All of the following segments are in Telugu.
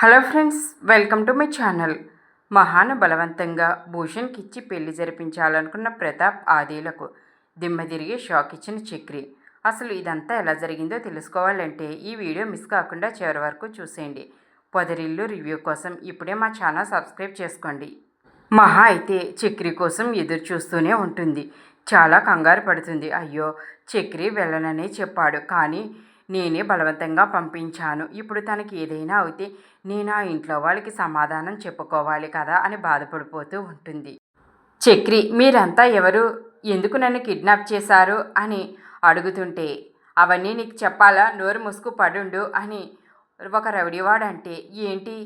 Hello friends, welcome to my channel. మహాను బలవంతంగా భూషణ్కి ఇచ్చి పెళ్లి జరిపించాలనుకున్న ప్రతాప్ ఆదిలకు దిమ్మ తిరిగి షాక్ ఇచ్చిన చక్రి. అసలు ఇదంతా ఎలా జరిగిందో తెలుసుకోవాలంటే ఈ వీడియో మిస్ కాకుండా చివరి వరకు చూసేయండి. పొదరిల్లు రివ్యూ కోసం ఇప్పుడే మా ఛానల్ సబ్స్క్రైబ్ చేసుకోండి. మహా అయితే చక్రి కోసం ఎదురు చూస్తూనే ఉంటుంది. చాలా కంగారు పడుతుంది. అయ్యో, చక్రి వెళ్ళననే చెప్పాడు, కానీ నేనే బలవంతంగా పంపించాను. ఇప్పుడు తనకి ఏదైనా అయితే నేను ఆ ఇంట్లో వాళ్ళకి సమాధానం చెప్పుకోవాలి కదా అని బాధపడిపోతూ ఉంటుంది. చక్రి, మీరంతా ఎవరు, ఎందుకు నన్ను కిడ్నాప్ చేశారు అని అడుగుతుంటే, అవన్నీ నీకు చెప్పాలా, నోరు ముసుగు పడుండు అని ఒక రౌడీవాడంటే, ఏంటి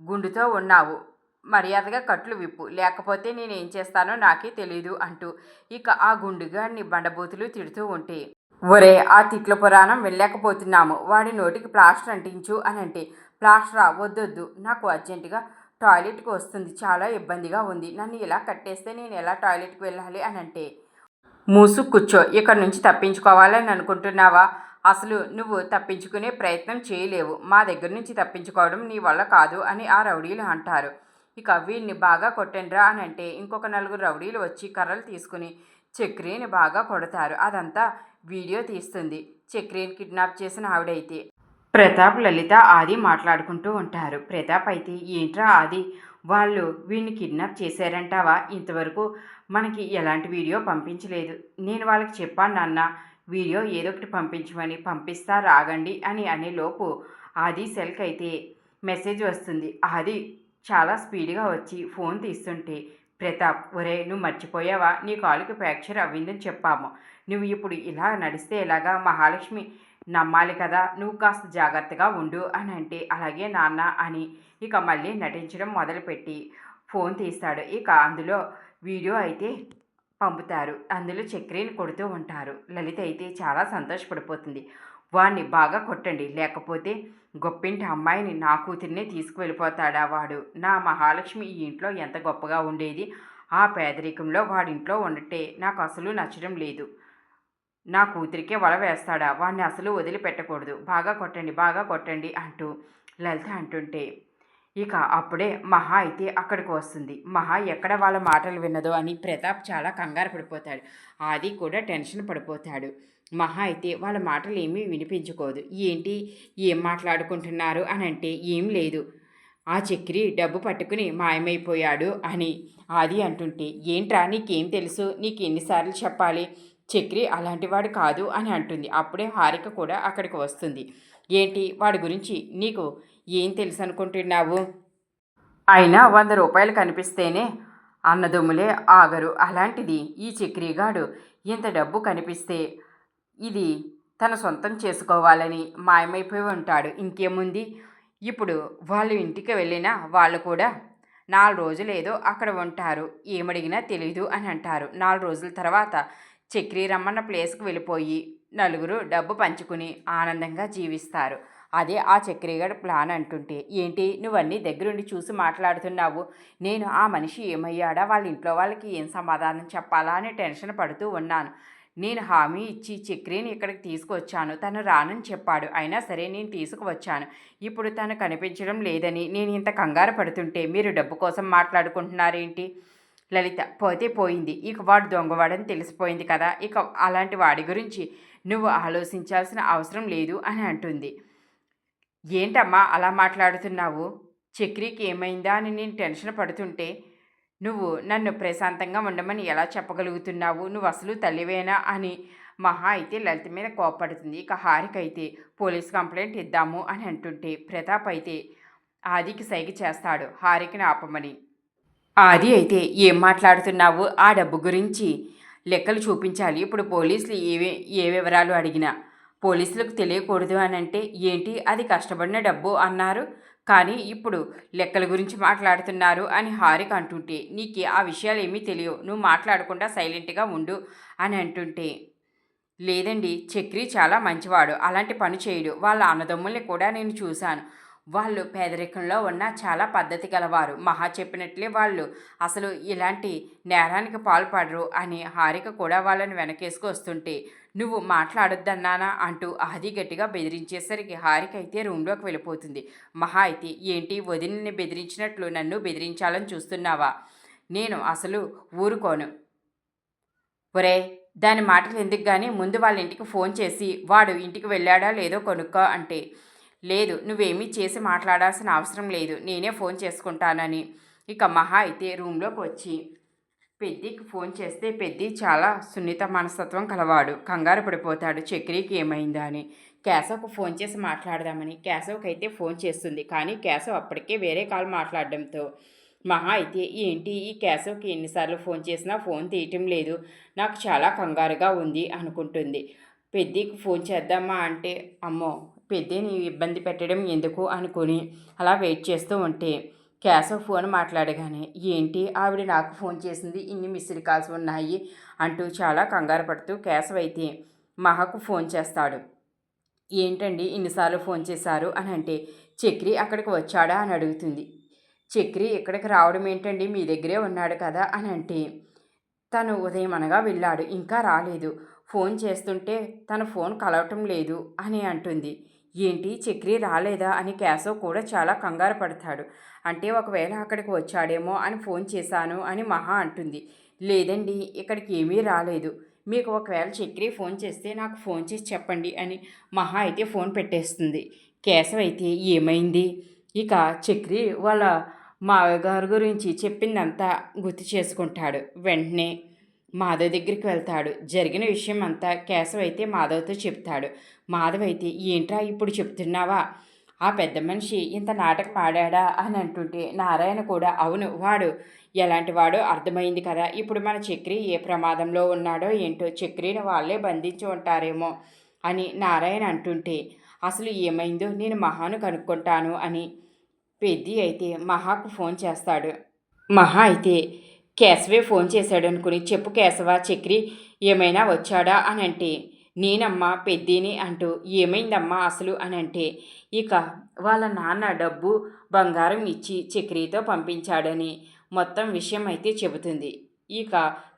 గుండుతో ఉన్నావు, మర్యాదగా కట్లు విప్పు, లేకపోతే నేనేం చేస్తానో నాకే తెలీదు అంటూ ఇక ఆ గుండుగాడిని బండబూతులు తిడుతూ ఉంటే, ఒరే, ఆ తిట్ల పురాణం వెళ్ళలేకపోతున్నాము, వాడి నోటికి ప్లాస్టర్ అంటించు అని అంటే, ప్లాస్టరా, వద్దొద్దు, నాకు అర్జెంటుగా టాయిలెట్కి వస్తుంది, చాలా ఇబ్బందిగా ఉంది, నన్ను ఇలా కట్టేస్తే నేను ఎలా టాయిలెట్కి వెళ్ళాలి అని అంటే, మూసు కూర్చో, ఇక్కడ నుంచి తప్పించుకోవాలని అనుకుంటున్నావా, అసలు నువ్వు తప్పించుకునే ప్రయత్నం చేయలేవు, మా దగ్గర నుంచి తప్పించుకోవడం నీ వల్ల కాదు అని ఆ రౌడీలు అంటారు. ఇక వీడిని బాగా కొట్టండిరా అని అంటే ఇంకొక నలుగురు రౌడీలు వచ్చి కర్రలు తీసుకుని చక్రిని బాగా కొడతారు. అదంతా వీడియో తీస్తుంది చక్రిని కిడ్నాప్ చేసిన ఆవిడైతే. ప్రతాప్, లలిత, ఆది మాట్లాడుకుంటూ ఉంటారు. ప్రతాప్ అయితే, ఏంట్రా ఆది, వాళ్ళు వీడిని కిడ్నాప్ చేశారంటావా, ఇంతవరకు మనకి ఎలాంటి వీడియో పంపించలేదు, నేను వాళ్ళకి చెప్పాను నాన్న, వీడియో ఏదో ఒకటి పంపించమని, పంపిస్తా రాగండి అని అనేలోపు ఆది సెల్కి అయితే మెసేజ్ వస్తుంది. ఆది చాలా స్పీడ్గా వచ్చి ఫోన్ తీస్తుంటే, ప్రతాప్, ఒరే, నువ్వు మర్చిపోయావా, నీ కాలుకి ఫ్రాక్చర్ అవ్విందని చెప్పాము, నువ్వు ఇప్పుడు ఇలా నడిస్తే ఎలాగా, మహాలక్ష్మి నమ్మాలి కదా, నువ్వు కాస్త జాగ్రత్తగా ఉండు అని అంటే, అలాగే నాన్న అని ఇక మళ్ళీ నటించడం మొదలుపెట్టి ఫోన్ తీస్తాడు. ఇక అందులో వీడియో అయితే పంపుతారు. అందులో చక్రిని కొడుతూ ఉంటారు. లలిత అయితే చాలా సంతోషపడిపోతుంది. వాడిని బాగా కొట్టండి, లేకపోతే గొప్పింటి అమ్మాయిని, నా కూతురినే తీసుకువెళ్ళిపోతాడా వాడు, నా మహాలక్ష్మి ఈ ఇంట్లో ఎంత గొప్పగా ఉండేది, ఆ పేదరికంలో వాడింట్లో ఉండటే నాకు అసలు నచ్చడం లేదు, నా కూతురికే వల వేస్తాడా, వాడిని అసలు వదిలిపెట్టకూడదు, బాగా కొట్టండి, బాగా కొట్టండి అంటూ లలిత అంటుంటే, ఇక అప్పుడే మహా అయితే అక్కడికి వస్తుంది. మహా ఎక్కడ వాళ్ళ మాటలు విన్నదో అని ప్రతాప్ చాలా కంగారు పడిపోతాడు. ఆది కూడా టెన్షన్ పడిపోతాడు. మహా అయితే వాళ్ళ మాటలు ఏమీ వినిపించుకోదు. ఏంటి, ఏం మాట్లాడుకుంటున్నారు అని అంటే, ఏం లేదు, ఆ చక్రి డబ్బు పట్టుకుని మాయమైపోయాడు అని ఆది అంటుంటే, ఏంట్రా, నీకేం తెలుసు, నీకు ఎన్నిసార్లు చెప్పాలి, చక్రి అలాంటివాడు కాదు అని అంటుంది. అప్పుడే హారిక కూడా అక్కడికి వస్తుంది. ఏంటి, వాడి గురించి నీకు ఏం తెలుసు అనుకుంటున్నావు, అయినా 100 రూపాయలు కనిపిస్తేనే అన్నదమ్ములే ఆగరు, అలాంటిది ఈ చక్రిగాడు ఇంత డబ్బు కనిపిస్తే ఇది తన సొంతం చేసుకోవాలని మాయమైపోయి ఉంటాడు. ఇంకేముంది, ఇప్పుడు వాళ్ళు ఇంటికి వెళ్ళినా వాళ్ళు కూడా 4 రోజులు ఏదో అక్కడ ఉంటారు, ఏమడిగినా తెలీదు అని అంటారు. 4 రోజుల తర్వాత చక్రి రమ్మన్న ప్లేస్కి వెళ్ళిపోయి నలుగురు డబ్బు పంచుకుని ఆనందంగా జీవిస్తారు. అదే ఆ చక్రిగాడి ప్లాన్ అంటుంటే, ఏంటి, నువ్వన్నీ దగ్గరుండి చూసి మాట్లాడుతున్నావు, నేను ఆ మనిషి ఏమయ్యాడా, వాళ్ళ ఇంట్లో వాళ్ళకి ఏం సమాధానం చెప్పాలా అని టెన్షన్ పడుతూ ఉన్నాను, నేను హామీ ఇచ్చి చక్రిని ఇక్కడికి తీసుకువచ్చాను, తను రానని చెప్పాడు, అయినా సరే నేను తీసుకువచ్చాను, ఇప్పుడు తను కనిపించడం లేదని నేను ఇంత కంగారు పడుతుంటే మీరు డబ్బు కోసం మాట్లాడుకుంటున్నారేంటి, లలిత, పోతే పోయింది, ఇక వాడు దొంగవాడని తెలిసిపోయింది కదా, ఇక అలాంటి వాడి గురించి నువ్వు ఆలోచించాల్సిన అవసరం లేదు అని అంటుంది. ఏంటమ్మా అలా మాట్లాడుతున్నావు, చక్రికి ఏమైందా అని నేను టెన్షన్ పడుతుంటే నువ్వు నన్ను ప్రశాంతంగా ఉండమని ఎలా చెప్పగలుగుతున్నావు, నువ్వు అసలు తల్లివేనా అని మహా అయితే లలిత మీద కోపడుతుంది. ఇక హారిక అయితే పోలీస్ కంప్లైంట్ ఇద్దాము అని అంటుంటే ప్రతాప్ అయితే ఆదికి సైగ చేస్తాడు హారికని ఆపమని. ఆది అయితే, ఏం మాట్లాడుతున్నావు, ఆ డబ్బు గురించి లెక్కలు చూపించాలి, ఇప్పుడు పోలీసులు ఏ వివరాలు అడిగినా పోలీసులకు తెలియకూడదు అని అంటే, ఏంటి, అది కష్టపడిన డబ్బు అన్నారు, కానీ ఇప్పుడు లెక్కల గురించి మాట్లాడుతున్నారు అని హారిక అంటుంటే, నీకు ఆ విషయాలు ఏమీ తెలియవు, నువ్వు మాట్లాడకుండా సైలెంట్గా ఉండు అని అంటుంటే, లేదండి, చక్రి చాలా మంచివాడు, అలాంటి పని చేయడు, వాళ్ళ అన్నదమ్ముల్ని కూడా నేను చూశాను, వాళ్ళు పేదరికంలో ఉన్న చాలా పద్ధతి గలవారు. మహా చెప్పినట్లే వాళ్ళు అసలు ఇలాంటి నేరానికి పాల్పడరు అని హారిక కూడా వాళ్ళని వెనకేసుకు వస్తుంటే, నువ్వు మాట్లాడొద్దన్నానా అంటూ ఆది గట్టిగా బెదిరించేసరికి హారిక అయితే రూమ్లోకి వెళ్ళిపోతుంది. మహా అయితే, ఏంటి వదినని బెదిరించినట్లు నన్ను బెదిరించాలని చూస్తున్నావా? నేను అసలు ఊరుకోను. ఒరేయ్, దాని మాటలు ఎందుకు గాని ముందు వాళ్ళ ఇంటికి ఫోన్ చేసి వాడు ఇంటికి వెళ్ళాడా లేదో కనుక్కో అంటే, లేదు నువ్వేమీ చేసి మాట్లాడాల్సిన అవసరం లేదు, నేనే ఫోన్ చేసుకుంటానని. ఇక మహా అయితే రూమ్లోకి వచ్చి పెద్దికి ఫోన్ చేస్తే పెద్ది చాలా సున్నిత మనస్తత్వం కలవాడు. కంగారు పడిపోతాడు చక్రికి ఏమైందా అని. కేశవ్కు ఫోన్ చేసి మాట్లాడదామని కేశవ్కి అయితే ఫోన్ చేస్తుంది. కానీ కేశవ్ అప్పటికే వేరే కాల్ మాట్లాడడంతో మహా అయితే, ఏంటి ఈ కేశవ్కి ఎన్నిసార్లు ఫోన్ చేసినా ఫోన్ తీయటం లేదు, నాకు చాలా కంగారుగా ఉంది అనుకుంటుంది. పెద్దికి ఫోన్ చేద్దామా అంటే, అమ్మో పెద్దిని ఇబ్బంది పెట్టడం ఎందుకు అనుకుని అలా వెయిట్ చేస్తూ ఉంటే కేశవ్ ఫోన్ మాట్లాడగానే, ఏంటి ఆవిడ నాకు ఫోన్ చేసింది, ఇన్ని మిస్డ్ కాల్స్ ఉన్నాయి అంటూ చాలా కంగారు పడుతూ కేశవ్ అయితే మహాకు ఫోన్ చేస్తాడు. ఏంటండి ఇన్నిసార్లు ఫోన్ చేశారు అని అంటే, చక్రి అక్కడికి వచ్చాడా అని అడుగుతుంది. చక్రి ఇక్కడికి రావడం ఏంటండి, మీ దగ్గరే ఉన్నాడు కదా అని అంటే, తను ఉదయం అనగా వెళ్ళాడు, ఇంకా రాలేదు, ఫోన్ చేస్తుంటే తన ఫోన్ కలవటం లేదు అని అంటుంది. ఏంటి చక్రి రాలేదా అని కేశవ్ కూడా చాలా కంగారు పడతాడు. అంటే ఒకవేళ అక్కడికి వచ్చాడేమో అని ఫోన్ చేశాను అని మహా అంటుంది. లేదండి ఇక్కడికి ఏమీ రాలేదు, మీకు ఒకవేళ చక్రి ఫోన్ చేస్తే నాకు ఫోన్ చేసి చెప్పండి అని మహా అయితే ఫోన్ పెట్టేస్తుంది. కేశవ్ అయితే ఏమైంది, ఇక చక్రి వాళ్ళ మావగారి గురించి చెప్పిందంతా గుర్తు చేసుకుంటాడు. వెంటనే మాధవ్ దగ్గరికి వెళ్తాడు. జరిగిన విషయం అంతా కేశవ్ అయితే మాధవ్తో చెప్తాడు. మాధవ్ అయితే, ఏంట్రా ఇప్పుడు చెప్తున్నావా, ఆ పెద్ద మనిషి ఇంత నాటకం ఆడాడా అని అంటుంటే నారాయణ కూడా, అవును వాడు ఎలాంటి వాడో అర్థమైంది కదా, ఇప్పుడు మన చక్రి ఏ ప్రమాదంలో ఉన్నాడో ఏంటో, చక్రిని వాళ్ళే బంధించి ఉంటారేమో అని నారాయణ అంటుంటే, అసలు ఏమైందో నేను మహాను కనుక్కుంటాను అని పెద్ది అయితే మహాకు ఫోన్ చేస్తాడు. మహా అయితే కేశవే ఫోన్ చేశాడు అనుకుని, చెప్పు కేశవ చక్రి ఏమైనా వచ్చాడా అని అంటే, నేనమ్మా పెద్దిని అంటూ, ఏమైందమ్మా అసలు అని అంటే, ఇక వాళ్ళ నాన్న డబ్బు బంగారం ఇచ్చి చక్రితో పంపించాడని మొత్తం విషయం అయితే చెబుతుంది. ఇక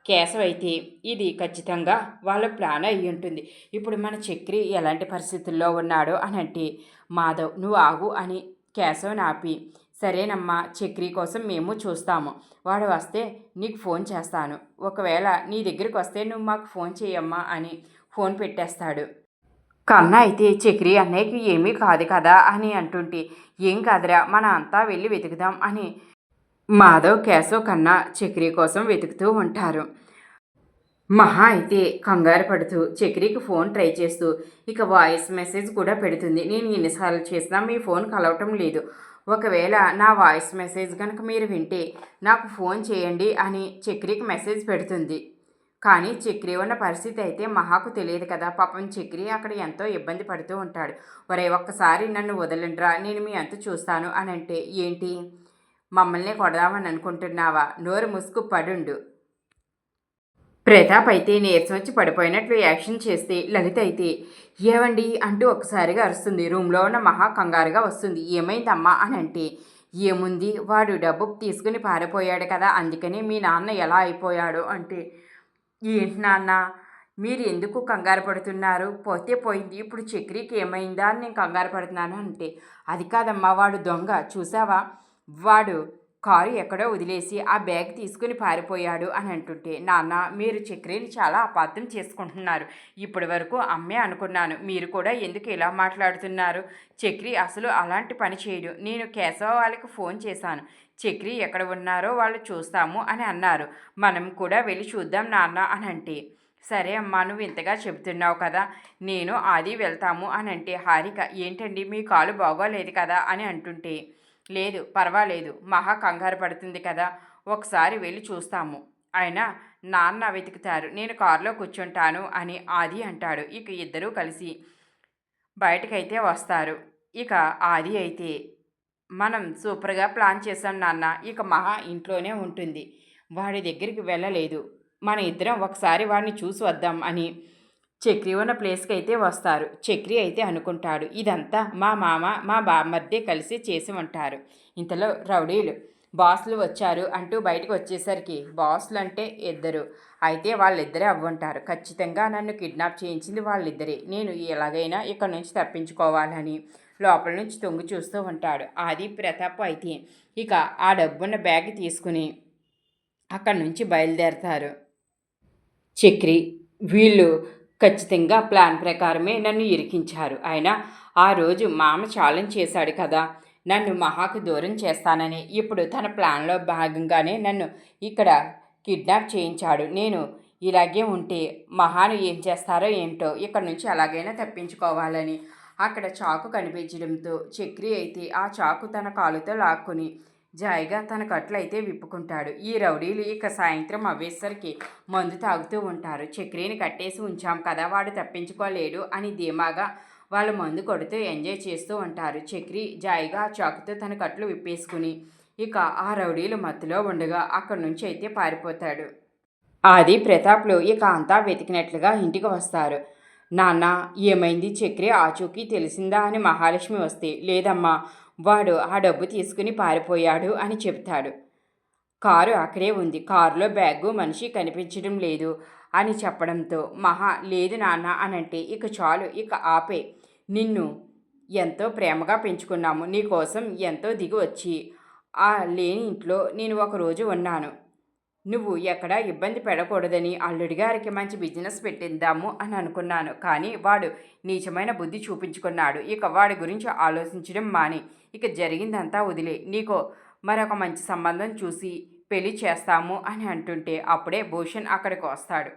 కేశవ్ అయితే, ఇది ఖచ్చితంగా వాళ్ళ ప్లాన్ అయ్యి ఉంటుంది, ఇప్పుడు మన చక్రి ఎలాంటి పరిస్థితుల్లో ఉన్నాడో అని అంటే, మాధవ్ నువ్వు ఆగు అని కేశవ్ నాపి, సరేనమ్మా చక్రి కోసం మేము చూస్తాము, వాడు వస్తే నీకు ఫోన్ చేస్తాను, ఒకవేళ నీ దగ్గరికి వస్తే నువ్వు మాకు ఫోన్ చేయమ్మా అని ఫోన్ పెట్టేస్తాడు. కన్నా అయితే చక్రి అన్నయ్యకి ఏమీ కాదు కదా అని అంటుంటే, ఏం కాదురా మన అంతా వెళ్ళి వెతుకుదాం అని మాధవ్ కేశవ్ కన్నా చక్రి కోసం వెతుకుతూ ఉంటారు. మహా అయితే కంగారు పడుతూ చక్రికి ఫోన్ ట్రై చేస్తూ ఇక వాయిస్ మెసేజ్ కూడా పెడుతుంది. నేను ఎన్నిసార్లు చేసినా మీ ఫోన్ కలవటం లేదు, ఒకవేళ నా వాయిస్ మెసేజ్ కనుక మీరు వింటే నాకు ఫోన్ చేయండి అని చక్రికి మెసేజ్ పెడుతుంది. కానీ చక్రి ఉన్న పరిస్థితి అయితే మహాకు తెలియదు కదా. పాపం చక్రి అక్కడ ఎంతో ఇబ్బంది పడుతూ ఉంటాడు. ఒరే ఒక్కసారి నన్ను వదలండ్రా, నేను మీ అంత చూస్తాను అని అంటే, ఏంటి మమ్మల్ని కొడదామని అనుకుంటున్నావా, నోరు ముసుగు పడుండు. ప్రతాప్ అయితే నీరసం వచ్చి పడిపోయినట్లు యాక్షన్ చేస్తే లలిత అయితే, ఏవండి అంటూ ఒకసారిగా అరుస్తుంది. రూమ్లో ఉన్న మహా కంగారుగా వస్తుంది. ఏమైందమ్మా అని అంటే, ఏముంది వాడు డబ్బు తీసుకుని పారిపోయాడు కదా, అందుకని మీ నాన్న ఎలా అయిపోయాడు అంటే, ఏంటి నాన్న మీరు ఎందుకు కంగారు పడుతున్నారు, పోతే పోయింది, ఇప్పుడు చక్రికి ఏమైందా అని నేను కంగారు పడుతున్నాను అంటే, అది కాదమ్మా వాడు దొంగ చూసావా, వాడు కారు ఎక్కడో వదిలేసి ఆ బ్యాగ్ తీసుకుని పారిపోయాడు అని అంటుంటే, నాన్న మీరు చక్రిని చాలా అపార్థం చేసుకుంటున్నారు, ఇప్పటి వరకు అమ్మే అనుకున్నాను, మీరు కూడా ఎందుకు ఇలా మాట్లాడుతున్నారు, చక్రి అసలు అలాంటి పని చేయడు, నేను కేశవ వాళ్ళకి ఫోన్ చేశాను, చక్రి ఎక్కడ ఉన్నారో వాళ్ళు చూస్తాము అని అన్నారు, మనం కూడా వెళ్ళి చూద్దాం నాన్న అని అంటే, సరే అమ్మా నువ్వు ఇంతగా చెబుతున్నావు కదా, నేను ఆది వెళ్తాము అని అంటే, హారిక ఏంటండి మీ కాలు బాగోలేదు కదా అని అంటుంటే, లేదు పర్వాలేదు, మహా కంగారు పడుతుంది కదా, ఒకసారి వెళ్ళి చూస్తాము, ఆయన నాన్న వెతుకుతారు, నేను కారులో కూర్చుంటాను అని ఆది అంటాడు. ఇక ఇద్దరూ కలిసి బయటకైతే వస్తారు. ఇక ఆది అయితే, మనం సూపర్గా ప్లాన్ చేశాం నాన్న, ఇక మహా ఇంట్లోనే ఉంటుంది, వాడి దగ్గరికి వెళ్ళలేదు, మన ఇద్దరం ఒకసారి వాడిని చూసి వద్దాం అని చక్రి ఉన్న ప్లేస్కి అయితే వస్తారు. చక్రి అయితే అనుకుంటాడు, ఇదంతా మా మామ మా బామ్మర్దే కలిసి చేసి ఉంటారు. ఇంతలో రౌడీలు బాసులు వచ్చారు అంటూ బయటకు వచ్చేసరికి, బాసులు అంటే ఇద్దరు, అయితే వాళ్ళిద్దరే అవ్వుంటారు. ఖచ్చితంగా నన్ను కిడ్నాప్ చేయించింది వాళ్ళిద్దరే. నేను ఎలాగైనా ఇక్కడ నుంచి తప్పించుకోవాలని లోపల నుంచి తొంగి చూస్తూ ఉంటాడు. ఆది ప్రతాప్ అయితే ఇక ఆ డబ్బున్న బ్యాగ్ తీసుకుని అక్కడి నుంచి బయలుదేరతారు. చక్రి వీళ్ళు ఖచ్చితంగా ప్లాన్ ప్రకారమే నన్ను ఇరికించారు. అయినా ఆ రోజు మామ ఛాలెంజ్ చేశాడు కదా, నన్ను మహాకు దూరం చేస్తానని. ఇప్పుడు తన ప్లాన్లో భాగంగానే నన్ను ఇక్కడ కిడ్నాప్ చేయించాడు. నేను ఇలాగే ఉంటే మహాను ఏం చేస్తారో ఏంటో, ఇక్కడ నుంచి ఎలాగైనా తప్పించుకోవాలని అక్కడ చాకు కనిపించడంతో చక్రి అయితే ఆ చాకు తన కాలుతో లాక్కుని జాయిగా తన కట్లయితే విప్పుకుంటాడు. ఈ రౌడీలు ఇక సాయంత్రం అవ్వేసరికి మందు తాగుతూ ఉంటారు. చక్రిని కట్టేసి ఉంచాం కదా, వాడు తప్పించుకోలేడు అని ధీమాగా వాళ్ళు మందు కొడుతూ ఎంజాయ్ చేస్తూ ఉంటారు. చక్రి జాయిగా చాకుతో తన కట్లు విప్పేసుకుని ఇక ఆ రౌడీలు మత్తులో ఉండగా అక్కడి నుంచి అయితే పారిపోతాడు. ఆది ప్రతాప్లు ఇక అంతా వెతికినట్లుగా ఇంటికి వస్తారు. నాన్న ఏమైంది, చక్రి ఆచూకీ తెలిసిందా అని మహాలక్ష్మి వస్తే, లేదమ్మా వాడు ఆ డబ్బు తీసుకుని పారిపోయాడు అని చెప్తాడు. కారు అక్కడే ఉంది, కారులో బ్యాగు మనిషి కనిపించడం లేదు అని చెప్పడంతో మహా లేదు నాన్న అనంటే, ఇక చాలు, ఇక ఆపే, నిన్ను ఎంతో ప్రేమగా పెంచుకున్నాము, నీకోసం ఎంతో దిగి వచ్చి ఆ లేని ఇంట్లో నేను ఒకరోజు ఉన్నాను. నువ్వు ఎక్కడా ఇబ్బంది పెడకూడదని అల్లుడి గారికి మంచి బిజినెస్ పెట్టిద్దాము అని అనుకున్నాను. కానీ వాడు నీచమైన బుద్ధి చూపించుకున్నాడు. ఇక వాడి గురించి ఆలోచించడం మాని ఇక జరిగిందంతా వదిలే, నీకో మరొక మంచి సంబంధం చూసి పెళ్లి చేస్తాము అని అంటుంటే అప్పుడే భూషణ్ అక్కడికి వస్తాడు.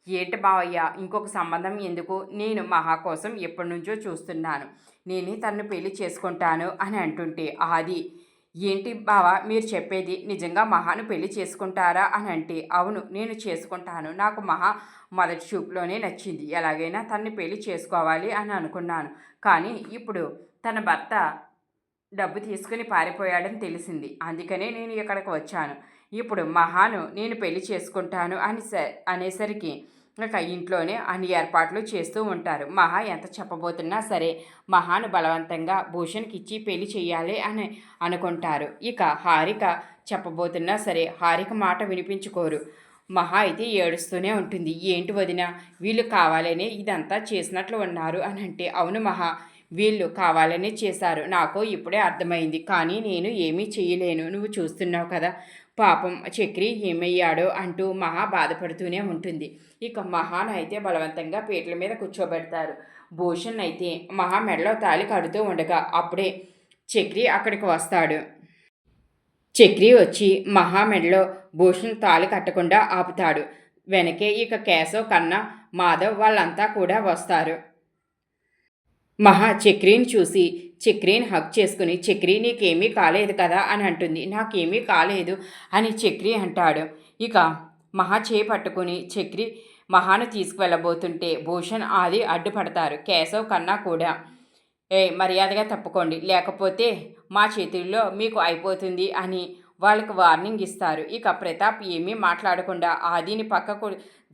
ఏంటి మావయ్య, ఇంకొక సంబంధం ఎందుకు? నేను మహా కోసం ఎప్పటి నుంచో చూస్తున్నాను, నేనే తనను పెళ్లి చేసుకుంటాను అని అంటుంటే ఆది, ఏంటి బావా మీరు చెప్పేది, నిజంగా మహాను పెళ్లి చేసుకుంటారా అని అంటే, అవును నేను చేసుకుంటాను, నాకు మహా మొదటి చూపులోనే నచ్చింది, ఎలాగైనా తన్ని పెళ్లి చేసుకోవాలి అని అనుకున్నాను. కానీ ఇప్పుడు తన భర్త డబ్బు తీసుకుని పారిపోయాడని తెలిసింది, అందుకనే నేను ఇక్కడికి వచ్చాను. ఇప్పుడు మహాను నేను పెళ్లి చేసుకుంటాను అని అనేసరికి ఇక ఇంట్లోనే అన్ని ఏర్పాట్లు చేస్తూ ఉంటారు. మహా ఎంత చెప్పబోతున్నా సరే మహాను బలవంతంగా భూషణ్కి ఇచ్చి పెళ్లి చేయాలి అని అనుకుంటారు. ఇక హారిక చెప్పబోతున్నా సరే హారిక మాట వినిపించుకోరు. మహా అయితే ఏడుస్తూనే ఉంటుంది. ఏంటి వదిన, వీళ్ళు కావాలనే ఇదంతా చేసినట్లు ఉన్నారు అని అంటే, అవును మహా, వీళ్ళు కావాలనే చేశారు, నాకు ఇప్పుడే అర్థమైంది, కానీ నేను ఏమీ చేయలేను, నువ్వు చూస్తున్నావు కదా, పాపం చక్రి ఏమయ్యాడో అంటూ మహా బాధపడుతూనే ఉంటుంది. ఇక మహాన్ అయితే బలవంతంగా పీటల మీద కూర్చోబెడతారు. భూషణ్ అయితే మహా మెడలో తాళి కడుతూ ఉండగా అప్పుడే చక్రి అక్కడికి వస్తాడు. చక్రి వచ్చి మహా మెడలో భూషణ్ తాళి కట్టకుండా ఆపుతాడు. వెనకే ఇక కేశవ్, కన్నా, మాధవ్ వాళ్ళంతా కూడా వస్తారు. మహా చక్రిని చూసి చక్రిని హక్ చేసుకుని, చక్రి నీకేమీ కాలేదు కదా అని అంటుంది. నాకేమీ కాలేదు అని చక్రి అంటాడు. ఇక మహా చేయి పట్టుకుని చక్రి మహాను తీసుకువెళ్ళబోతుంటే భూషణ్ ఆది అడ్డుపడతారు. కేశవ్, కన్నా కూడా మర్యాదగా తప్పుకోండి, లేకపోతే మా చేతుల్లో మీకు అయిపోతుంది అని వాళ్ళకి వార్నింగ్ ఇస్తారు. ఇక ప్రతాప్ ఏమీ మాట్లాడకుండా ఆదిని పక్కకు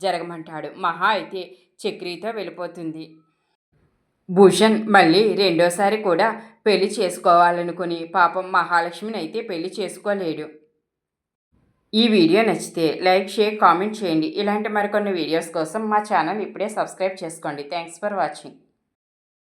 జరగమంటాడు. మహా అయితే చక్రితో వెళ్ళిపోతుంది. భూషణ్ మళ్ళీ రెండోసారి కూడా పెళ్లి చేసుకోవాలనుకుని పాపం మహాలక్ష్మిని అయితే పెళ్లి చేసుకోలేడు. ఈ వీడియో నచ్చితే లైక్, షేర్, కామెంట్ చేయండి. ఇలాంటి మరికొన్ని వీడియోస్ కోసం మా ఛానల్ ఇప్పుడే సబ్స్క్రైబ్ చేసుకోండి. Thanks for watching.